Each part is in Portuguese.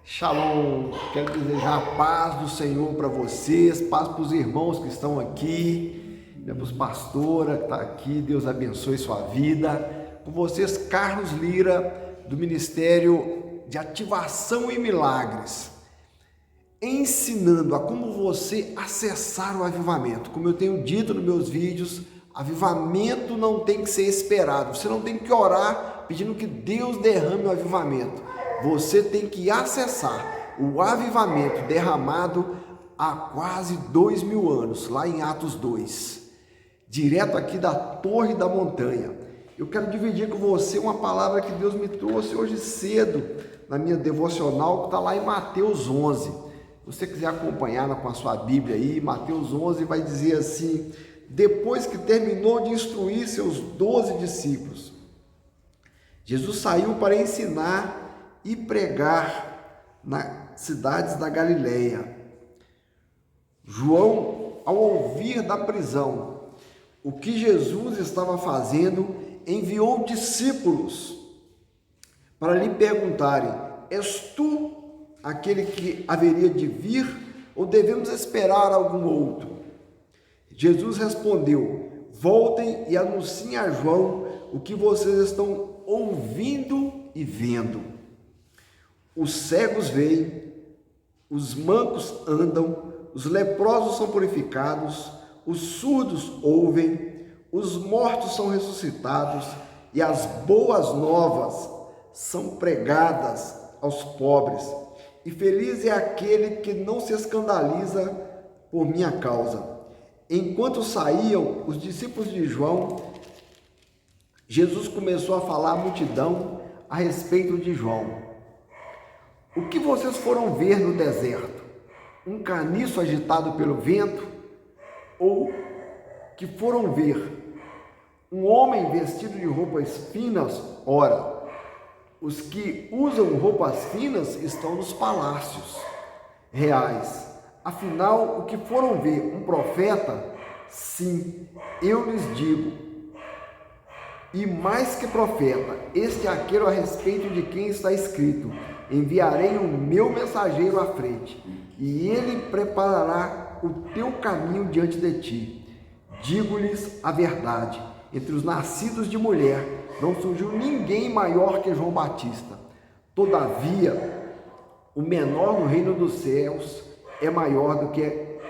Shalom, quero desejar a paz do Senhor para vocês, paz para os irmãos que estão aqui, para os pastora que está aqui, Deus abençoe sua vida. Com vocês, Carlos Lira, do Ministério de Ativação e Milagres, ensinando a como você acessar o avivamento. Como eu tenho dito nos meus vídeos, avivamento não tem que ser esperado, você não tem que orar pedindo que Deus derrame o avivamento. Você tem que acessar o avivamento derramado há quase 2000 anos, lá em Atos 2, direto aqui da Torre da Montanha. Eu quero dividir com você uma palavra que Deus me trouxe hoje cedo, na minha devocional, que está lá em Mateus 11. Se você quiser acompanhar com a sua Bíblia aí, Mateus 11 vai dizer assim: depois que terminou de instruir seus 12 discípulos, Jesus saiu para ensinar e pregar nas cidades da Galileia. João, ao ouvir da prisão o que Jesus estava fazendo, enviou discípulos para lhe perguntarem: és tu aquele que haveria de vir ou devemos esperar algum outro? Jesus respondeu: voltem e anunciem a João o que vocês estão ouvindo e vendo. Os cegos veem, os mancos andam, os leprosos são purificados, os surdos ouvem, os mortos são ressuscitados e as boas novas são pregadas aos pobres. E feliz é aquele que não se escandaliza por minha causa. Enquanto saíam os discípulos de João, Jesus começou a falar à multidão a respeito de João. O que vocês foram ver no deserto? Um caniço agitado pelo vento? Ou que foram ver um homem vestido de roupas finas? Ora, os que usam roupas finas estão nos palácios reais. Afinal, o que foram ver? Um profeta? Sim, eu lhes digo. E mais que profeta, este é aquele a respeito de quem está escrito: enviarei o meu mensageiro à frente, e ele preparará o teu caminho diante de ti. Digo-lhes a verdade, entre os nascidos de mulher não surgiu ninguém maior que João Batista. Todavia, o menor no reino dos céus é maior do que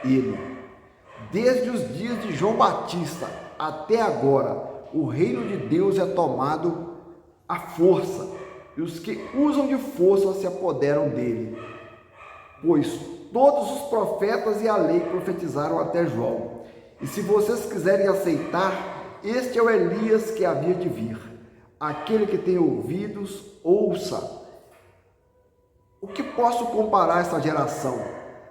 ele. Desde os dias de João Batista até agora, o reino de Deus é tomado à força, e os que usam de força se apoderam dele. Pois todos os profetas e a lei profetizaram até João. E se vocês quiserem aceitar, este é o Elias que havia de vir. Aquele que tem ouvidos, ouça. O que posso comparar essa geração?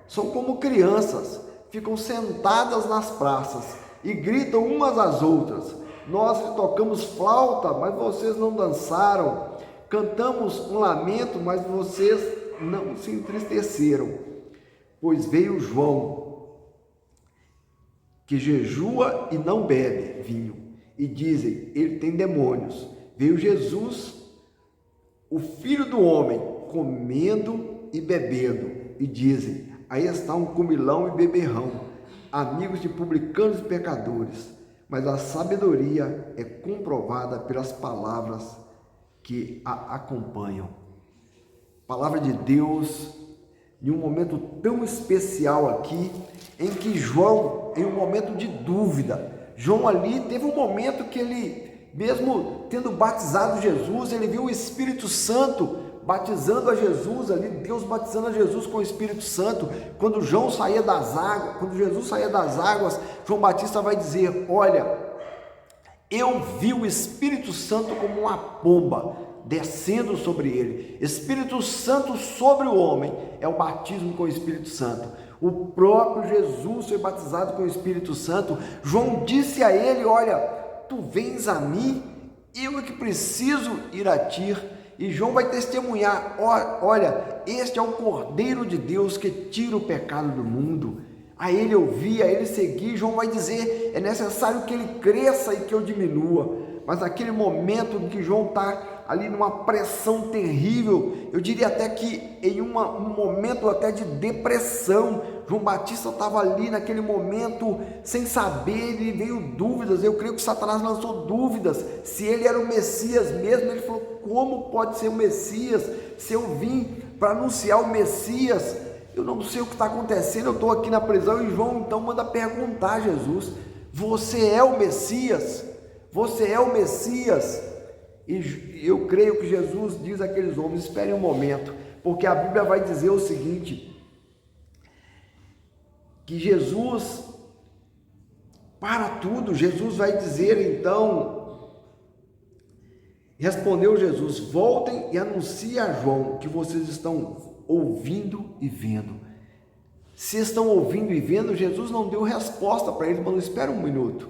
São como crianças, ficam sentadas nas praças e gritam umas às outras: nós lhe tocamos flauta, mas vocês não dançaram. Cantamos um lamento, mas vocês não se entristeceram. Pois veio João, que jejua e não bebe vinho, e dizem: ele tem demônios. Veio Jesus, o Filho do Homem, comendo e bebendo, e dizem: aí está um comilão e beberrão, amigos de publicanos e pecadores. Mas a sabedoria é comprovada pelas palavras que a acompanham. Palavra de Deus, em um momento tão especial aqui, em que João, em um momento de dúvida, João ali teve um momento que ele, mesmo tendo batizado Jesus, ele viu o Espírito Santo batizando a Jesus ali, Deus batizando a Jesus com o Espírito Santo. Quando João saía das águas, quando Jesus saía das águas, João Batista vai dizer: olha, eu vi o Espírito Santo como uma pomba descendo sobre ele. Espírito Santo sobre o homem é o batismo com o Espírito Santo. O próprio Jesus foi batizado com o Espírito Santo. João disse a ele: olha, tu vens a mim, eu é que preciso ir a ti. E João vai testemunhar: olha, este é o Cordeiro de Deus que tira o pecado do mundo. A ele ouvir, a ele seguir. João vai dizer: é necessário que ele cresça e que eu diminua. mas naquele momento em que João está ali numa pressão terrível, eu diria até que em um momento até de depressão, João Batista estava ali naquele momento sem saber, e veio dúvidas. Eu creio que Satanás lançou dúvidas se ele era o Messias mesmo. Ele falou: como pode ser o Messias se eu vim para anunciar o Messias? Eu não sei o que está acontecendo, eu estou aqui na prisão. E João então manda perguntar a Jesus: você é o Messias? Você é o Messias? E eu creio que Jesus diz àqueles homens: esperem um momento, porque a Bíblia vai dizer o seguinte, que Jesus, para tudo, Jesus vai dizer então, respondeu Jesus: voltem e anunciem a João que vocês estão ouvindo e vendo. Se estão ouvindo e vendo, Jesus não deu resposta para eles, mas espera um minuto.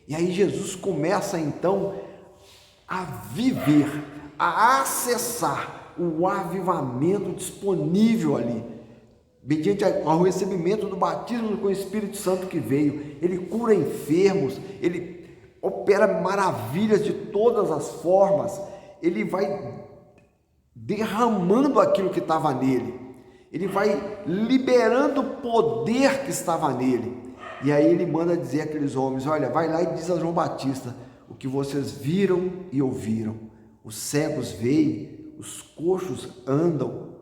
E aí Jesus começa então a viver, a acessar o avivamento disponível ali, mediante ao recebimento do batismo com o Espírito Santo que veio. Ele cura enfermos, ele opera maravilhas de todas as formas, ele vai derramando aquilo que estava nele, ele vai liberando o poder que estava nele. E aí ele manda dizer àqueles homens: olha, vai lá e diz a João Batista o que vocês viram e ouviram. Os cegos veem, os coxos andam,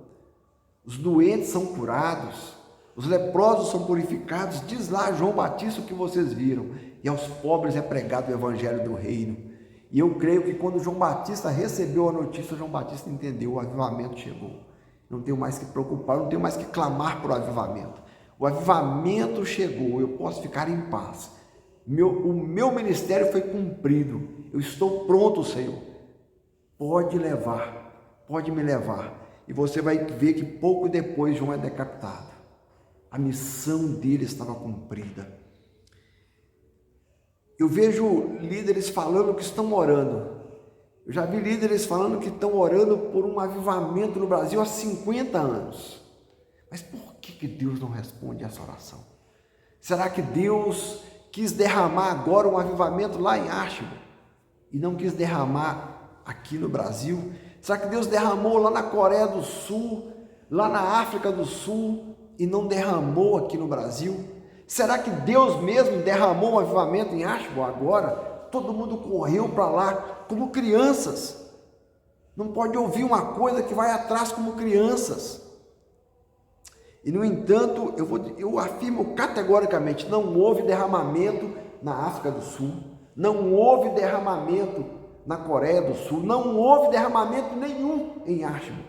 os doentes são curados, os leprosos são purificados. Diz lá, João Batista, o que vocês viram. E aos pobres é pregado o evangelho do reino. E eu creio que quando João Batista recebeu a notícia, João Batista entendeu: o avivamento chegou. Não tenho mais que preocupar, não tenho mais que clamar por avivamento. O avivamento chegou, eu posso ficar em paz. O meu ministério foi cumprido. Eu estou pronto, Senhor. Pode levar, pode me levar. E você vai ver que pouco depois João é decapitado. A missão dele estava cumprida. Eu vejo líderes falando que estão orando. Eu já vi líderes falando que estão orando por um avivamento no Brasil há 50 anos. Mas por que Deus não responde essa oração? Será que Deus quis derramar agora um avivamento lá em Ashburn e não quis derramar aqui no Brasil? Será que Deus derramou lá na Coreia do Sul, lá na África do Sul e não derramou aqui no Brasil? Será que Deus mesmo derramou um avivamento em Ashburn agora? Todo mundo correu para lá como crianças. Não pode ouvir uma coisa que vai atrás como crianças. E no entanto, eu afirmo categoricamente: não houve derramamento na África do Sul, não houve derramamento na Coreia do Sul, não houve derramamento nenhum em Ashburn.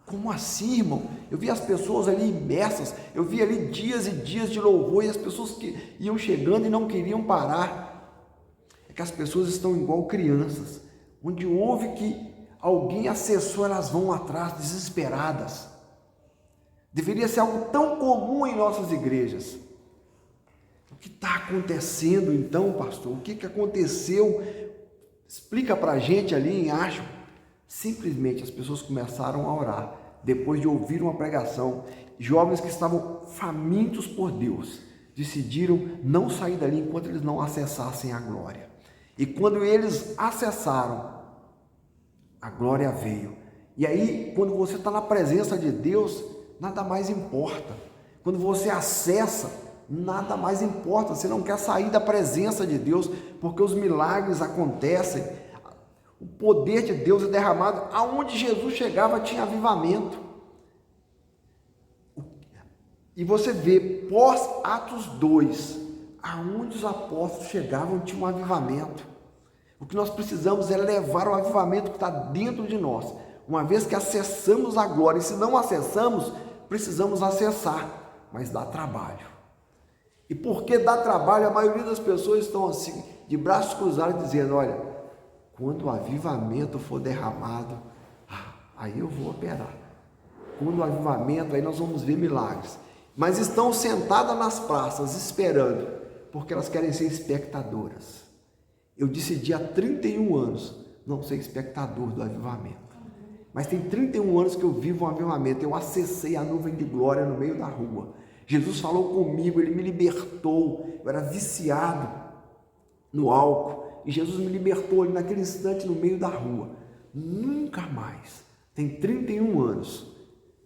Como assim, irmão? Eu vi as pessoas ali imersas, eu vi ali dias e dias de louvor, e as pessoas que iam chegando e não queriam parar. É que as pessoas estão igual crianças, onde houve que alguém acessou, elas vão atrás desesperadas. Deveria ser algo tão comum em nossas igrejas. O que está acontecendo então, pastor? O que aconteceu? Explica para a gente ali em Ashburn. Simplesmente as pessoas começaram a orar, depois de ouvir uma pregação. Jovens que estavam famintos por Deus, decidiram não sair dali enquanto eles não acessassem a glória. E quando eles acessaram, a glória veio. E aí, quando você está na presença de Deus, nada mais importa. Quando você acessa, nada mais importa. Você não quer sair da presença de Deus, porque os milagres acontecem. O poder de Deus é derramado. Aonde Jesus chegava tinha avivamento. E você vê, pós Atos 2, aonde os apóstolos chegavam tinha um avivamento. O que nós precisamos é levar o avivamento que está dentro de nós. Uma vez que acessamos a glória, e se não acessamos, precisamos acessar, mas dá trabalho. E porque dá trabalho, a maioria das pessoas estão assim, de braços cruzados, dizendo: olha, quando o avivamento for derramado, aí eu vou operar. Quando o avivamento, aí nós vamos ver milagres. Mas estão sentadas nas praças, esperando, porque elas querem ser espectadoras. Eu decidi há 31 anos não ser espectador do avivamento. Mas tem 31 anos que eu vivo um avivamento. Eu acessei a nuvem de glória no meio da rua. Jesus falou comigo, Ele me libertou. Eu era viciado no álcool, e Jesus me libertou ali naquele instante no meio da rua. Nunca mais. Tem 31 anos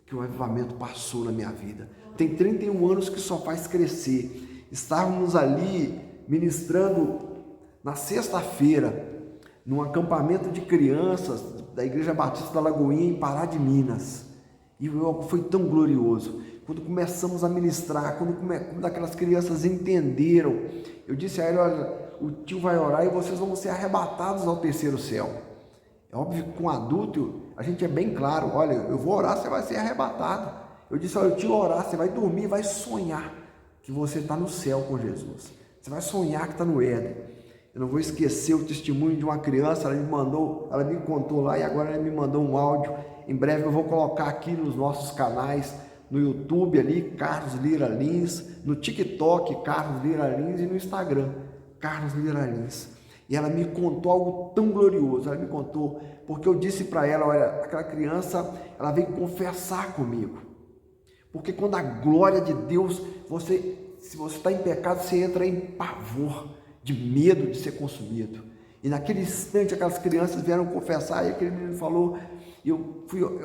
que o avivamento passou na minha vida. Tem 31 anos que só faz crescer. Estávamos ali ministrando na sexta-feira, num acampamento de crianças da Igreja Batista da Lagoinha, em Pará de Minas. E foi tão glorioso. Quando começamos a ministrar, quando aquelas crianças entenderam, eu disse a ele: olha, o tio vai orar e vocês vão ser arrebatados ao terceiro céu. É óbvio que com adulto a gente é bem claro: olha, eu vou orar, você vai ser arrebatado. Eu disse: olha, o tio orar, você vai dormir, vai sonhar que você está no céu com Jesus. Você vai sonhar que está no Éden. Eu não vou esquecer o testemunho de uma criança, ela me contou lá e agora ela me mandou um áudio. Em breve eu vou colocar aqui nos nossos canais, no YouTube ali, Carlos Lira Lins, no TikTok, Carlos Lira Lins, e no Instagram, Carlos Lira Lins. E ela me contou algo tão glorioso. Ela me contou, porque eu disse para ela: olha, aquela criança, ela veio confessar comigo. Porque quando a glória de Deus, se você está em pecado, você entra em pavor, de medo de ser consumido. E naquele instante aquelas crianças vieram confessar, e aquele menino falou,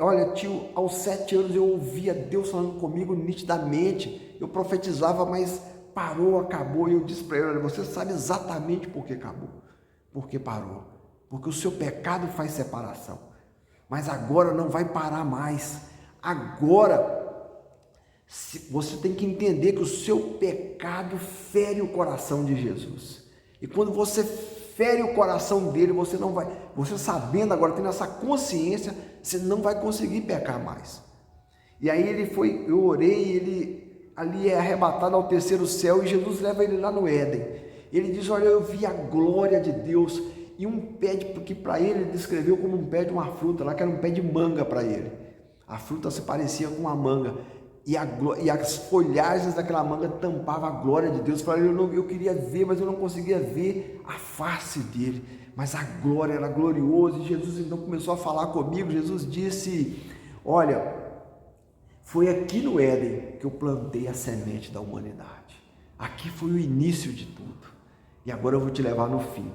olha tio, aos 7 anos eu ouvia Deus falando comigo nitidamente, eu profetizava, mas parou, acabou. E eu disse para ele: olha, você sabe exatamente por que acabou, porque parou, porque o seu pecado faz separação, mas agora não vai parar mais. Agora você tem que entender que o seu pecado fere o coração de Jesus. E quando você fere o coração dele, você sabendo agora, tendo essa consciência, você não vai conseguir pecar mais. E aí eu orei, ele ali é arrebatado ao terceiro céu e Jesus leva ele lá no Éden. Ele diz: olha, eu vi a glória de Deus, e um pé, porque para ele descreveu como um pé de uma fruta, lá que era um pé de manga para ele. A fruta se parecia com uma manga. E as folhagens daquela manga tampavam a glória de Deus. Eu queria ver, mas eu não conseguia ver a face dele. Mas a glória era gloriosa. E Jesus então começou a falar comigo. Jesus disse: olha, foi aqui no Éden que eu plantei a semente da humanidade. Aqui foi o início de tudo. E agora eu vou te levar no fim.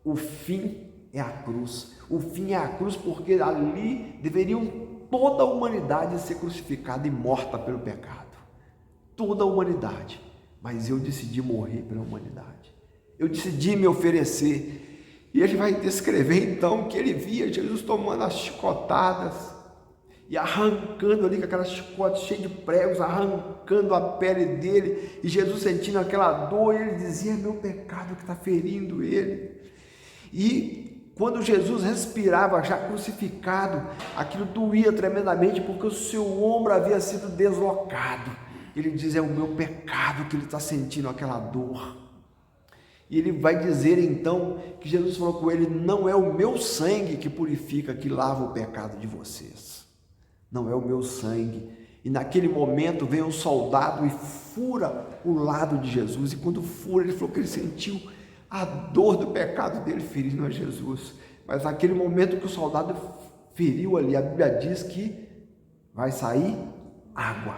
O fim é a cruz. O fim é a cruz, porque ali deveriam toda a humanidade ser crucificada e morta pelo pecado. Toda a humanidade. Mas eu decidi morrer pela humanidade. Eu decidi me oferecer. E ele vai descrever então que ele via Jesus tomando as chicotadas e arrancando ali com aquelas chicotes cheias de pregos, arrancando a pele dele, e Jesus sentindo aquela dor, e ele dizia: é meu pecado que está ferindo ele. E quando Jesus respirava já crucificado, aquilo doía tremendamente, porque o seu ombro havia sido deslocado. Ele diz: é o meu pecado que ele está sentindo aquela dor. E ele vai dizer então que Jesus falou com ele: não é o meu sangue que purifica, que lava o pecado de vocês. Não é o meu sangue. E naquele momento vem um soldado e fura o lado de Jesus. E quando fura, ele falou que ele sentiu a dor do pecado dele ferindo a Jesus. Mas naquele momento que o soldado feriu ali, a Bíblia diz que vai sair água.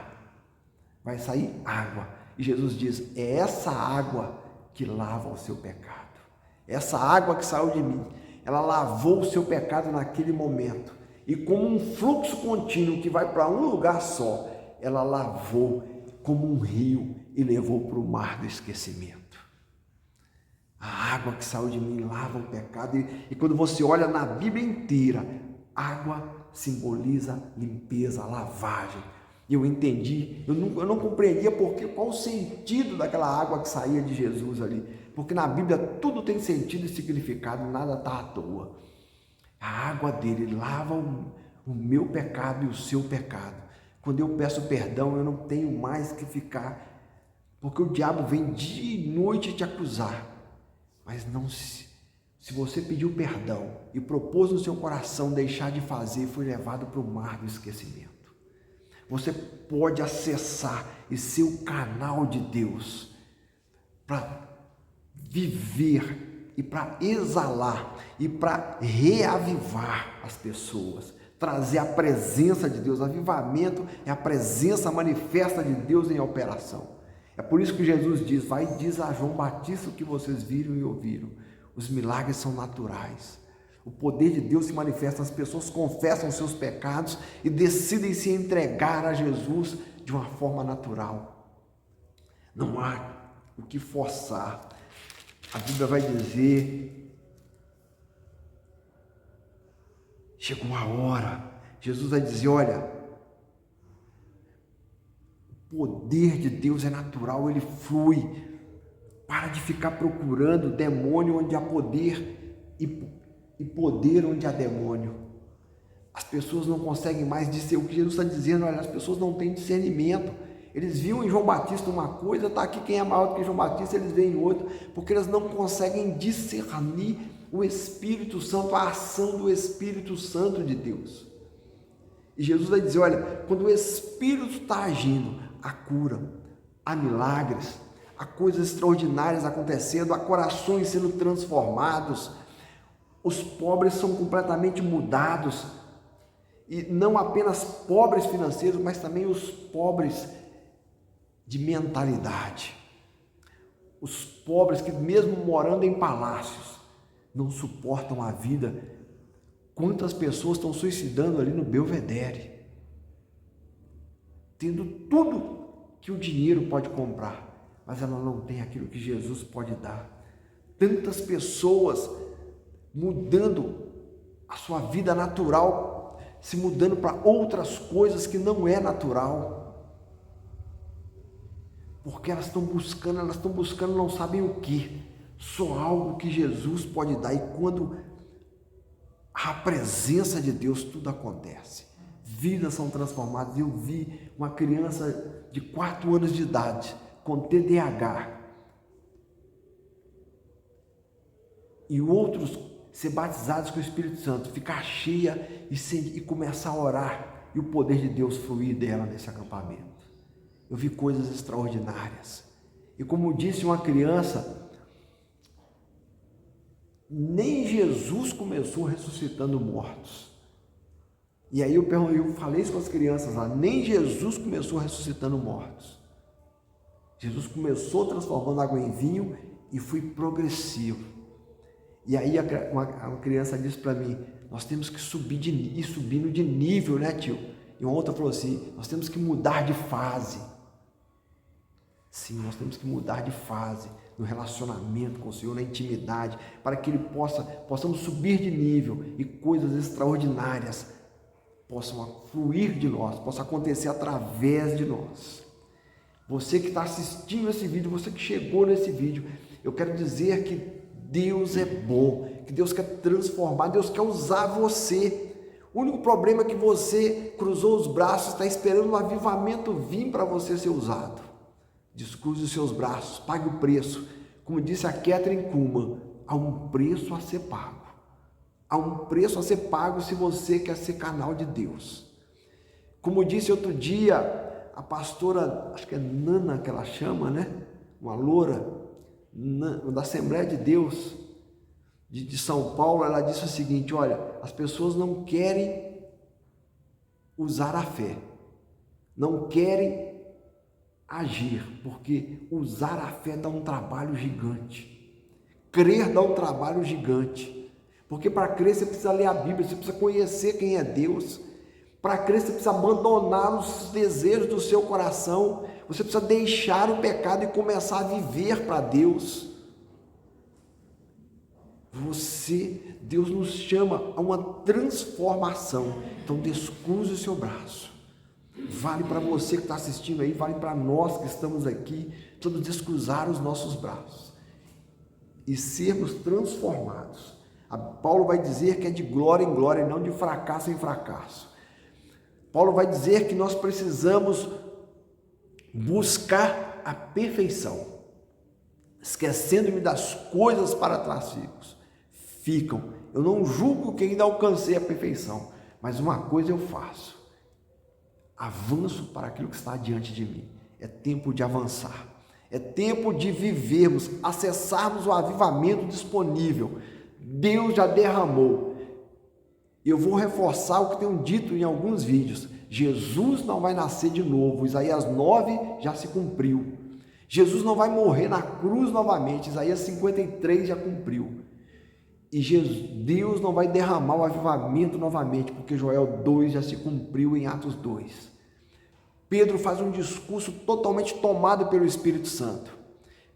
Vai sair água. E Jesus diz: é essa água que lava o seu pecado. Essa água que saiu de mim, ela lavou o seu pecado naquele momento. E como um fluxo contínuo que vai para um lugar só, ela lavou como um rio e levou para o mar do esquecimento. A água que saiu de mim lava o pecado. E quando você olha na Bíblia inteira, água simboliza limpeza, lavagem. E eu entendi, eu não compreendia qual o sentido daquela água que saía de Jesus ali. Porque na Bíblia tudo tem sentido e significado, nada está à toa. A água dele lava o meu pecado e o seu pecado. Quando eu peço perdão, eu não tenho mais que ficar, porque o diabo vem dia e noite te acusar. Mas não, se você pediu perdão e propôs no seu coração deixar de fazer, foi levado para o mar do esquecimento. Você pode acessar e ser o canal de Deus para viver e para exalar e para reavivar as pessoas, trazer a presença de Deus. Avivamento é a presença manifesta de Deus em operação. É por isso que Jesus diz: vai, diz a João Batista o que vocês viram e ouviram. Os milagres são naturais. O poder de Deus se manifesta, as pessoas confessam seus pecados e decidem se entregar a Jesus de uma forma natural. Não há o que forçar. A Bíblia vai dizer: chegou a hora. Jesus vai dizer: olha, o poder de Deus é natural, ele flui. Para de ficar procurando demônio onde há poder e poder onde há demônio. As pessoas não conseguem mais discernir. O que Jesus está dizendo, olha, as pessoas não têm discernimento. Eles viam em João Batista uma coisa, está aqui quem é maior do que João Batista, eles veem outro, porque eles não conseguem discernir o Espírito Santo, a ação do Espírito Santo de Deus. E Jesus vai dizer, olha, quando o Espírito está agindo, há cura, há milagres, há coisas extraordinárias acontecendo, há corações sendo transformados, os pobres são completamente mudados, e não apenas pobres financeiros, mas também os pobres de mentalidade, os pobres que mesmo morando em palácios, não suportam a vida. Quantas pessoas estão suicidando ali no Belvedere, tendo tudo que o dinheiro pode comprar, mas ela não tem aquilo que Jesus pode dar. Tantas pessoas mudando a sua vida natural, se mudando para outras coisas que não é natural, porque elas estão buscando, não sabem o que, só algo que Jesus pode dar. E quando a presença de Deus, tudo acontece, vidas são transformadas. Eu vi uma criança de 4 anos de idade com TDAH e outros ser batizados com o Espírito Santo, ficar cheia e começar a orar, e o poder de Deus fluir dela nesse acampamento. Eu vi coisas extraordinárias. E como disse uma criança, nem Jesus começou ressuscitando mortos. E aí eu falei isso com as crianças lá, nem Jesus começou ressuscitando mortos. Jesus começou transformando água em vinho e foi progressivo. E aí uma criança disse para mim, nós temos que ir subindo de nível, né, tio? E uma outra falou assim, nós temos que mudar de fase. Sim, nós temos que mudar de fase no relacionamento com o Senhor, na intimidade, para que possamos subir de nível e coisas extraordinárias possam fluir de nós, possam acontecer através de nós. Você que está assistindo esse vídeo, você que chegou nesse vídeo, eu quero dizer que Deus é bom, que Deus quer transformar, Deus quer usar você. O único problema é que você cruzou os braços, está esperando um avivamento vir para você ser usado. Descruze os seus braços, pague o preço. Como disse a Catherine Kuhlman, há um preço a ser pago. Há um preço a ser pago se você quer ser canal de Deus. Como disse outro dia a pastora, acho que é Nana que ela chama, né? Uma loura, da Assembleia de Deus de São Paulo, ela disse o seguinte, olha, as pessoas não querem usar a fé, não querem agir, porque usar a fé dá um trabalho gigante, crer dá um trabalho gigante, porque para crer você precisa ler a Bíblia, você precisa conhecer quem é Deus, para crer você precisa abandonar os desejos do seu coração, você precisa deixar o pecado e começar a viver para Deus. Deus nos chama a uma transformação, então descruze o seu braço. Vale para você que está assistindo aí, vale para nós que estamos aqui, todos descruzar os nossos braços e sermos transformados. Paulo vai dizer que é de glória em glória, não de fracasso em fracasso. Paulo vai dizer que nós precisamos buscar a perfeição, esquecendo-me das coisas para trás ficam. Eu não julgo que ainda alcancei a perfeição, mas uma coisa eu faço, avanço para aquilo que está diante de mim. É tempo de avançar, é tempo de vivermos, acessarmos o avivamento disponível. Deus já derramou. Eu vou reforçar o que tenho dito em alguns vídeos. Jesus não vai nascer de novo. Isaías 9 já se cumpriu. Jesus não vai morrer na cruz novamente. Isaías 53 já cumpriu. E Deus não vai derramar o avivamento novamente, porque Joel 2 já se cumpriu em Atos 2. Pedro faz um discurso totalmente tomado pelo Espírito Santo.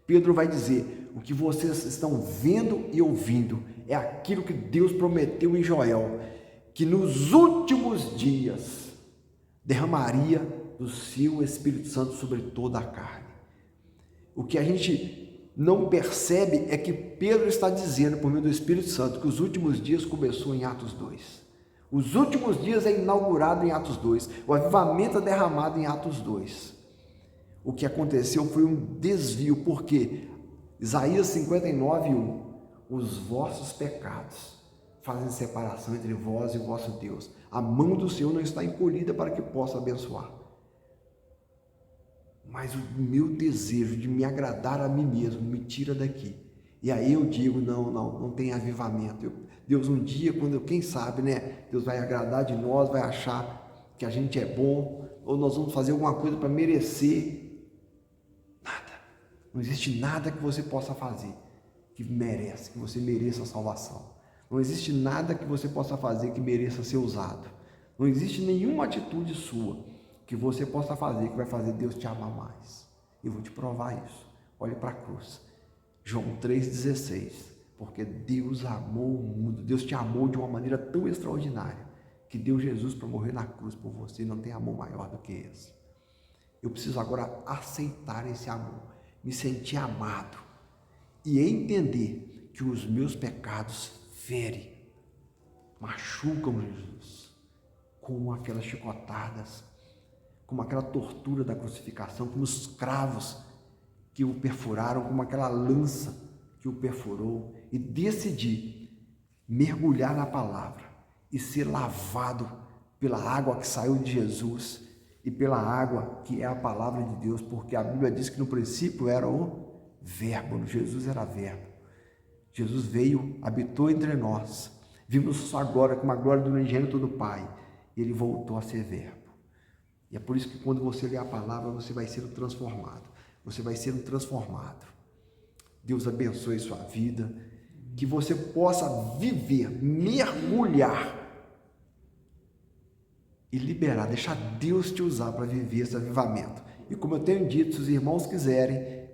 Pedro vai dizer: o que vocês estão vendo e ouvindo é aquilo que Deus prometeu em Joel, que nos últimos dias derramaria do seu Espírito Santo sobre toda a carne. O que a gente não percebe é que Pedro está dizendo, por meio do Espírito Santo, que os últimos dias começou em Atos 2. Os últimos dias é inaugurado em Atos 2. O avivamento é derramado em Atos 2. O que aconteceu foi um desvio, porque Isaías 59:1, os vossos pecados fazem separação entre vós e o vosso Deus. A mão do Senhor não está encolhida para que possa abençoar. Mas o meu desejo de me agradar a mim mesmo me tira daqui. E aí eu digo: não tem avivamento. Deus um dia, quem sabe, né? Deus vai agradar de nós, vai achar que a gente é bom, ou nós vamos fazer alguma coisa para merecer. Nada. Não existe nada que você possa fazer que você mereça a salvação. Não existe nada que você possa fazer que mereça ser usado. Não existe nenhuma atitude sua que você possa fazer que vai fazer Deus te amar mais. Eu vou te provar isso. Olhe para a cruz. João 3,16. Porque Deus amou o mundo. Deus te amou de uma maneira tão extraordinária que deu Jesus para morrer na cruz por você. Não tem amor maior do que esse. Eu preciso agora aceitar esse amor, me sentir amado e entender que os meus pecados ferem, machucam Jesus, como aquelas chicotadas, como aquela tortura da crucificação, como os cravos que o perfuraram, como aquela lança que o perfurou, e decidir mergulhar na palavra e ser lavado pela água que saiu de Jesus e pela água que é a palavra de Deus, porque a Bíblia diz que no princípio era o Verbo, Jesus era Verbo. Jesus veio, habitou entre nós, vimos só agora com uma glória do unigênito do Pai, e ele voltou a ser Verbo. E é por isso que quando você lê a palavra, você vai sendo transformado, você vai sendo transformado. Deus abençoe sua vida, que você possa viver, mergulhar e liberar, deixar Deus te usar para viver esse avivamento. E como eu tenho dito, se os irmãos quiserem,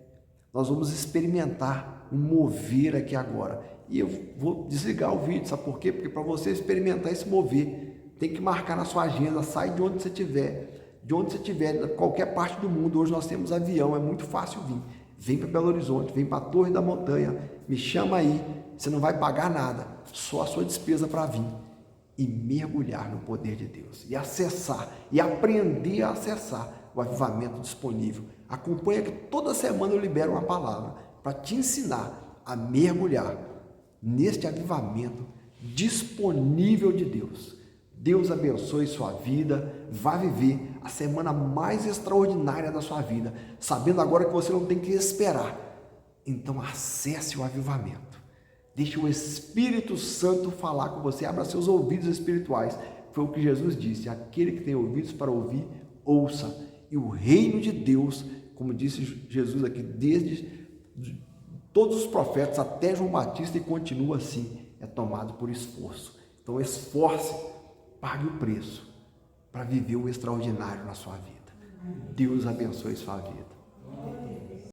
nós vamos experimentar um mover aqui agora. E eu vou desligar o vídeo, sabe por quê? Porque para você experimentar esse mover, tem que marcar na sua agenda, sai de onde você estiver, qualquer parte do mundo. Hoje nós temos avião, é muito fácil vir. Vem para Belo Horizonte, vem para a Torre da Montanha, me chama aí, você não vai pagar nada, só a sua despesa para vir e mergulhar no poder de Deus, e acessar, e aprender a acessar o avivamento disponível. Acompanha que toda semana eu libero uma palavra para te ensinar a mergulhar neste avivamento disponível de Deus. Deus abençoe sua vida, vá viver a semana mais extraordinária da sua vida, sabendo agora que você não tem que esperar. Então acesse o avivamento. Deixe o Espírito Santo falar com você, abra seus ouvidos espirituais. Foi o que Jesus disse: aquele que tem ouvidos para ouvir, ouça. E o reino de Deus, como disse Jesus aqui, desde todos os profetas até João Batista, e continua assim, é tomado por esforço. Então esforce, pague o preço para viver o extraordinário na sua vida. Deus abençoe sua vida.